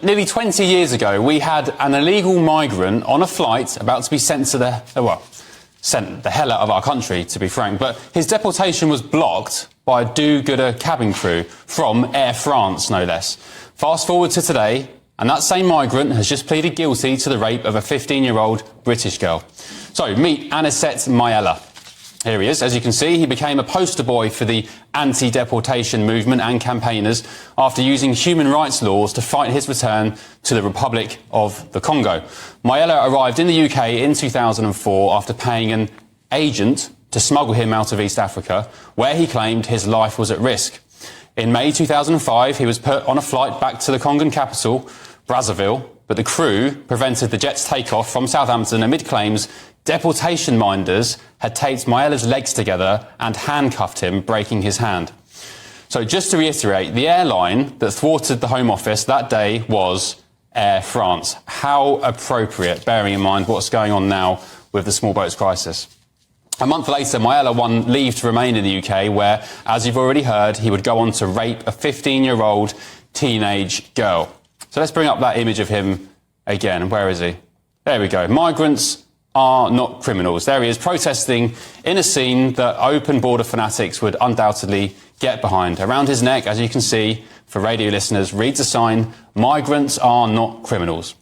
Nearly 20 years ago, we had an illegal migrant on a flight about to be sent to sent the hell out of our country, to be frank. But his deportation was blocked by a do-gooder cabin crew from Air France, no less. Fast forward to today, and that same migrant has just pleaded guilty to the rape of a 15-year-old British girl. So, meet Anisette Mayella. Here he is. As you can see, he became a poster boy for the anti-deportation movement and campaigners after using human rights laws to fight his return to the Republic of the Congo. Mayella arrived in the UK in 2004 after paying an agent to smuggle him out of East Africa, where he claimed his life was at risk. In May 2005, he was put on a flight back to the Congan capital, Brazzaville, but the crew prevented the jet's takeoff from Southampton amid claims deportation minders had taped Mayella's legs together and handcuffed him, breaking his hand. So just to reiterate, the airline that thwarted the Home Office that day was Air France. How appropriate, bearing in mind what's going on now with the small boats crisis. A month later, Mayella won leave to remain in the UK, where, as you've already heard, he would go on to rape a 15-year-old teenage girl. So let's bring up that image of him again. Where is he? There we go. Migrants are not criminals. There he is, protesting in a scene that open border fanatics would undoubtedly get behind. Around his neck, as you can see, for radio listeners, reads a sign, "Migrants are not criminals."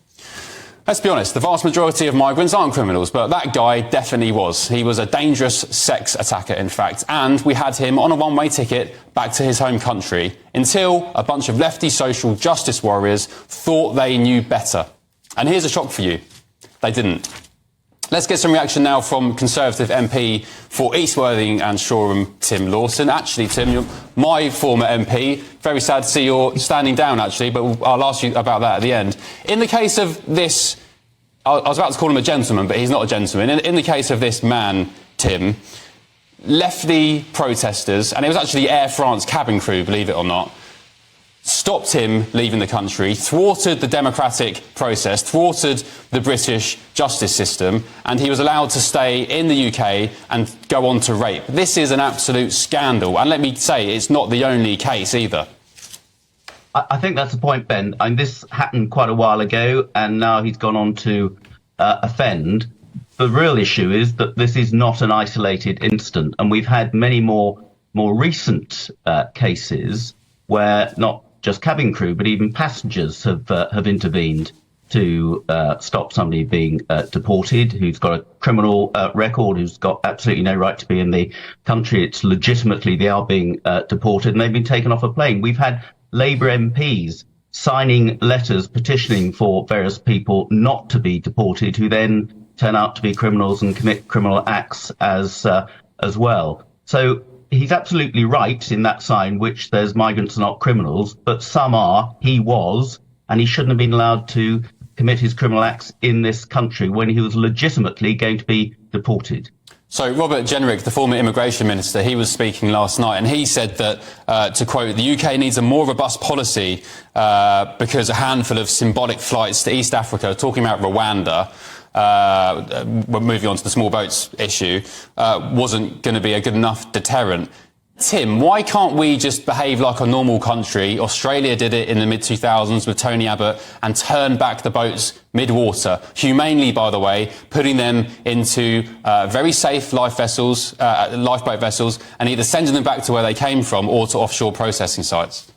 Let's be honest, the vast majority of migrants aren't criminals, but that guy definitely was. He was a dangerous sex attacker, in fact, and we had him on a one-way ticket back to his home country until a bunch of lefty social justice warriors thought they knew better. And here's a shock for you. They didn't. Let's get some reaction now from Conservative MP for East Worthing and Shoreham, Tim Lawson. Actually, Tim, you're my former MP. Very sad to see you're standing down, actually, but I'll ask you about that at the end. In the case of this, I was about to call him a gentleman, but he's not a gentleman. In the case of this man, Tim, lefty protesters, and it was actually Air France cabin crew, believe it or not, stopped him leaving the country, thwarted the democratic process, thwarted the British justice system, and he was allowed to stay in the UK and go on to rape. This is an absolute scandal, and let me say, it's not the only case either. I think that's the point, Ben. This happened quite a while ago, and now he's gone on to offend. The real issue is that this is not an isolated incident, and we've had many more recent cases where not just cabin crew, but even passengers have intervened to stop somebody being deported, who's got a criminal record, who's got absolutely no right to be in the country. It's legitimately they are being deported, and they've been taken off a plane. We've had Labour MPs signing letters petitioning for various people not to be deported, who then turn out to be criminals and commit criminal acts as well. So he's absolutely right in that sign, which there's migrants are not criminals, but some are. He was, and he shouldn't have been allowed to commit his criminal acts in this country when he was legitimately going to be deported. So Robert Jenrick, the former immigration minister, he was speaking last night, and he said that, to quote, the UK needs a more robust policy because a handful of symbolic flights to East Africa, talking about Rwanda, we're moving on to the small boats issue, wasn't going to be a good enough deterrent. Tim, why can't we just behave like a normal country? Australia did it in the mid-2000s with Tony Abbott and turned back the boats mid-water, humanely, by the way, putting them into very safe lifeboat vessels, and either sending them back to where they came from or to offshore processing sites?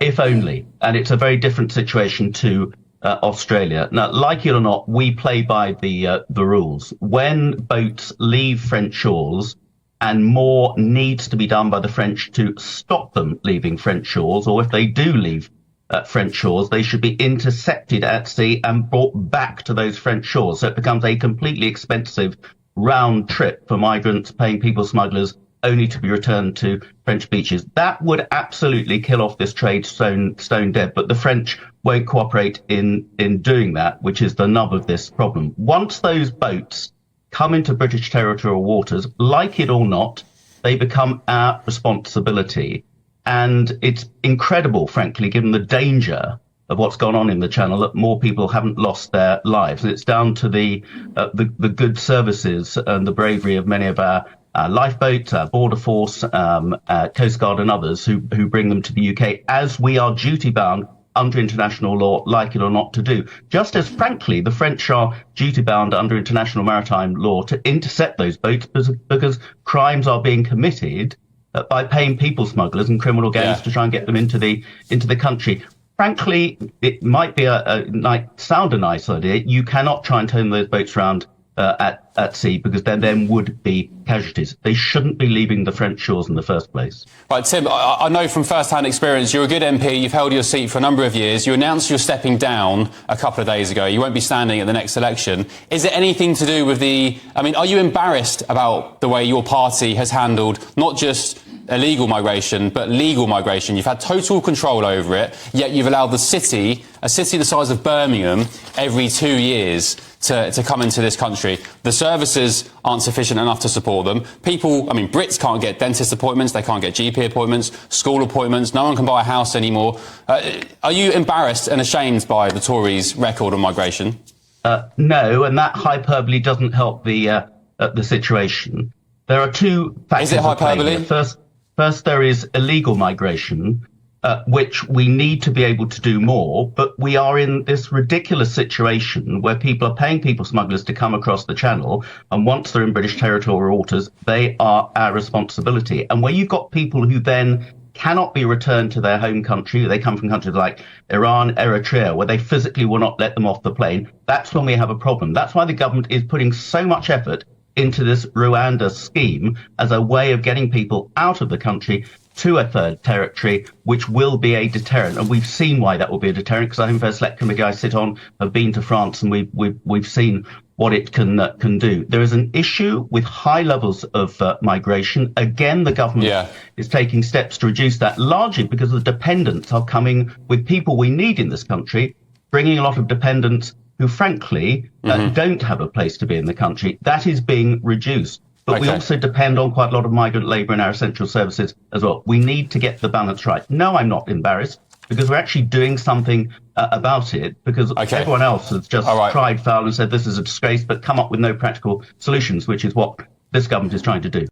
If only. And it's a very different situation to Australia. Now, like it or not, we play by the rules. When boats leave French shores, and more needs to be done by the French to stop them leaving French shores, or if they do leave French shores, they should be intercepted at sea and brought back to those French shores. So it becomes a completely expensive round trip for migrants, paying people smugglers, only to be returned to French beaches. That would absolutely kill off this trade stone dead, but the French won't cooperate in doing that, which is the nub of this problem. Once those boats come into British territorial waters, like it or not, they become our responsibility. And it's incredible, frankly, given the danger of what's gone on in the Channel, that more people haven't lost their lives. And it's down to the good services and the bravery of many of our lifeboats, our border force, Coast Guard and others who bring them to the UK, as we are duty bound under international law, like it or not, to do. Just as, frankly, the French are duty-bound under international maritime law to intercept those boats because crimes are being committed by paying people smugglers and criminal gangs to try and get them into the country. Frankly, it might be sound a nice idea. You cannot try and turn those boats around at sea, because then would be casualties. They shouldn't be leaving the French shores in the first place. Right, Tim, I know from first-hand experience you're a good MP, you've held your seat for a number of years. You announced you're stepping down a couple of days ago. You won't be standing at the next election. Is it anything to do with are you embarrassed about the way your party has handled not just illegal migration, but legal migration? You've had total control over it, yet you've allowed a city the size of Birmingham, every 2 years to come into this country. The services aren't sufficient enough to support them. Brits can't get dentist appointments, they can't get GP appointments, school appointments, no one can buy a house anymore. Are you embarrassed and ashamed by the Tories' record on migration? No, and that hyperbole doesn't help the situation. There are two factors. Is it hyperbole? First, there is illegal migration, which we need to be able to do more, but we are in this ridiculous situation where people are paying people smugglers to come across the channel, and once they're in British territorial waters, they are our responsibility. And where you've got people who then cannot be returned to their home country, they come from countries like Iran, Eritrea, where they physically will not let them off the plane, that's when we have a problem. That's why the government is putting so much effort into this Rwanda scheme as a way of getting people out of the country to a third territory, which will be a deterrent. And we've seen why that will be a deterrent, because I think First Select Committee I sit on have been to France, and we've seen what it can do. There is an issue with high levels of migration. Again, the government is taking steps to reduce that, largely because the dependents are coming with people we need in this country, bringing a lot of dependents who, frankly, don't have a place to be in the country. That is being reduced. But we also depend on quite a lot of migrant labour in our essential services as well. We need to get the balance right. No, I'm not embarrassed, because we're actually doing something about it, because everyone else has just cried foul and said this is a disgrace, but come up with no practical solutions, which is what this government is trying to do.